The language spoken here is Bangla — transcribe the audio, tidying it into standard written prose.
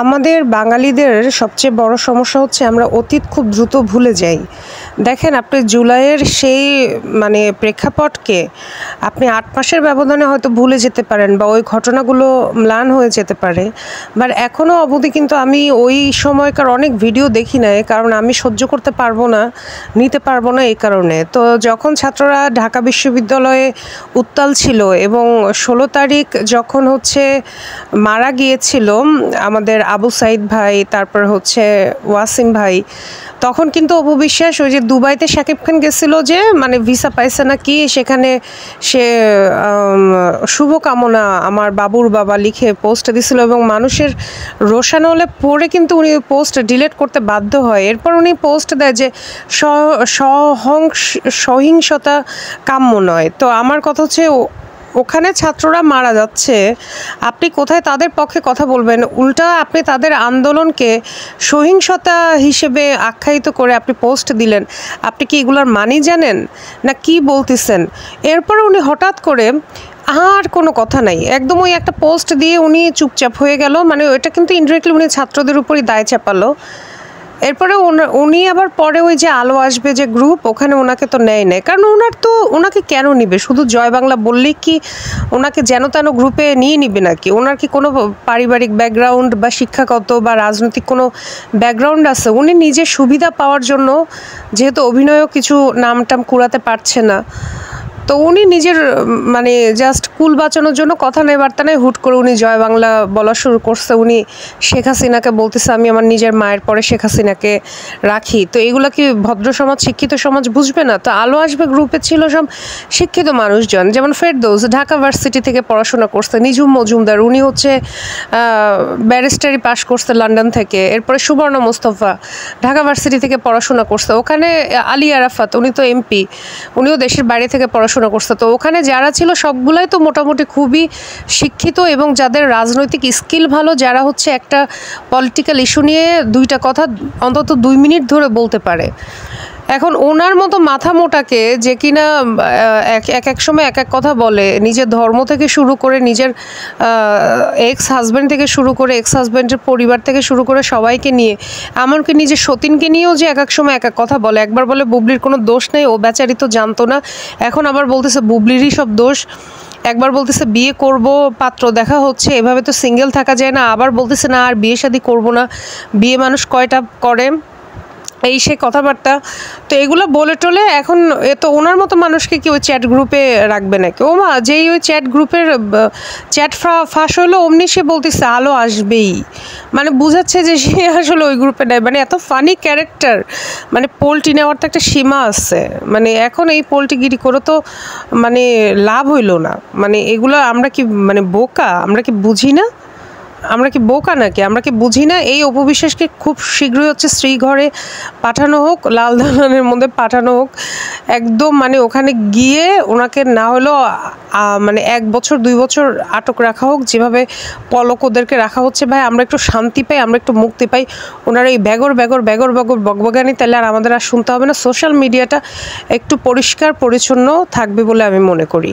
আমাদের বাঙালিদের সবচেয়ে বড় সমস্যা হচ্ছে আমরা অতীত খুব দ্রুত ভুলে যাই। দেখেন আপনি জুলাইয়ের সেই প্রেক্ষাপটকে আপনি ৮ মাসের ব্যবধানে হয়তো ভুলে যেতে পারেন বা ওই ঘটনাগুলো ম্লান হয়ে যেতে পারে। বাট এখনও অবধি কিন্তু আমি ওই সময়কার অনেক ভিডিও দেখি নাই, কারণ আমি সহ্য করতে পারবো না, নিতে পারবো না এই কারণে। তো যখন ছাত্ররা ঢাকা বিশ্ববিদ্যালয়ে উত্তাল ছিল এবং ১৬ তারিখ যখন মারা গিয়েছিল আমাদের আবু সাইদ ভাই, তারপর ওয়াসিম ভাই, তখন কিন্তু অপু বিশ্বাস ওই যে দুবাইতে শাকিব খান গেছিল যে ভিসা পাইছে না কি, সেখানে সে শুভকামনা আমার বাবুর বাবা লিখে পোস্ট দিছিল এবং মানুষের রোষানলে পড়ে কিন্তু উনি পোস্ট ডিলিট করতে বাধ্য হয়। এরপর উনি পোস্ট দেয় যে সহিংসতা কাম্য নয়। তো আমার কথা ওখানে ছাত্ররা মারা যাচ্ছে, আপনি কোথায় তাদের পক্ষে কথা বলবেন? উল্টা আপনি তাদের আন্দোলনকে সহিংসতা হিসেবে আখ্যায়িত করে আপনি পোস্ট দিলেন। আপনি কি এগুলোর মানি জানেন না কি বলতেছেন? এরপরে উনি হঠাৎ করে আর কোনো কথা নাই, একদম ওই একটা পোস্ট দিয়ে উনি চুপচাপ হয়ে গেল। ওইটা কিন্তু ইনডিরেক্টলি উনি ছাত্রদের উপরই দায় চাপালো। এরপরে উনি আবার পরে ওই যে আলো আসবে যে গ্রুপ, ওখানে ওনাকে তো নেয়, কারণ ওনাকে কেন নিবে? শুধু জয় বাংলা বললেই কি ওনাকে যেন তেন গ্রুপে নিয়ে নিবে নাকি? ওনার কি কোনো পারিবারিক ব্যাকগ্রাউন্ড বা শিক্ষাগত বা রাজনৈতিক কোনো ব্যাকগ্রাউন্ড আছে? উনি নিজের সুবিধা পাওয়ার জন্য, যেহেতু অভিনয়ও কিছু নামটাম কুড়াতে পারছে না, তো উনি নিজের জাস্ট কুল বাঁচানোর জন্য কথা নেই বার্তা নেই হুট করে উনি জয় বাংলা বলা শুরু করছে। উনি শেখ হাসিনাকে বলতেছে আমি আমার নিজের মায়ের পরে শেখ হাসিনাকে রাখি। তো এগুলো কি ভদ্র সমাজ, শিক্ষিত সমাজ বুঝবে না? তো আলো আসবে গ্রুপে ছিল সব শিক্ষিত মানুষজন, যেমন ফেরদৌস ঢাকা ভার্সিটি থেকে পড়াশোনা করছে, নিঝুম মজুমদার উনি ব্যারিস্টারি পাশ করছে লন্ডন থেকে। এরপরে সুবর্ণ মোস্তফা ঢাকা ভার্সিটি থেকে পড়াশোনা করছে। ওখানে আলী আরাফাত উনি তো এমপি, উনিও দেশের বাইরে থেকে পড়াশোনা করছে। তো ওখানে যারা ছিল সবগুলাই তো মোটামুটি খুবই শিক্ষিত এবং যাদের রাজনৈতিক স্কিল ভালো, যারা একটা পলিটিক্যাল ইস্যু নিয়ে দুইটা কথা অন্তত 2 মিনিট ধরে বলতে পারে। এখন ওনার মতো মাথা মোটাকে যে কিনা এক সময় এক কথা বলে, নিজের ধর্ম থেকে শুরু করে, নিজের এক্স হাজব্যান্ড থেকে শুরু করে, এক্স হাজব্যান্ডের পরিবার থেকে শুরু করে সবাইকে নিয়ে, এমনকি নিজের সতীনকে নিয়েও যে এক সময় এক কথা বলে। একবার বলে বুবলির কোনো দোষ নেই, ও বেচারি তো জানতো না, এখন আবার বলতেছে বুবলিরই সব দোষ। একবার বলতেছে বিয়ে করব, পাত্র দেখা হচ্ছে, এভাবে তো সিঙ্গেল থাকা যায় না। আবার বলতেছে না আর বিয়ে শাদী করবো না, বিয়ে মানুষ কয়টা করে, এই সে কথাবার্তা। তো এগুলো বলে টলে এখন তো ওনার মতো মানুষকে কি ওই চ্যাট গ্রুপে রাখবে নাকি? ও মা, যেই ওই চ্যাট গ্রুপের চ্যাট ফাঁস হলো অমনি সে বলতেছে আলো আসবেই, বুঝাচ্ছে যে সে আসলে ওই গ্রুপে নেয়। এত ফানি ক্যারেক্টার, পোল্ট্রি নেওয়ার তো একটা সীমা আছে। এখন এই পোল্ট্রিগিরি করে তো লাভ হইল না। এগুলো আমরা কি বোকা? আমরা কি বুঝি না? আমরা কি বোকা নাকি? আমরা কি বুঝি না? এই অপু বিশ্বাসকে খুব শীঘ্রই শ্রীঘরে পাঠানো হোক, লাল দালানের মধ্যে পাঠানো হোক একদম। ওখানে গিয়ে ওনাকে না হলেও 1 বছর 2 বছর আটক রাখা হোক, যেভাবে পলক ওদেরকে রাখা হচ্ছে। ভাই আমরা একটু শান্তি পাই, আমরা একটু মুক্তি পাই। ওনারা এই ব্যাগর বকবগানি তাহলে আর আমাদের আর শুনতে হবে না। সোশ্যাল মিডিয়াটা একটু পরিষ্কার পরিচ্ছন্ন থাকবে বলে আমি মনে করি।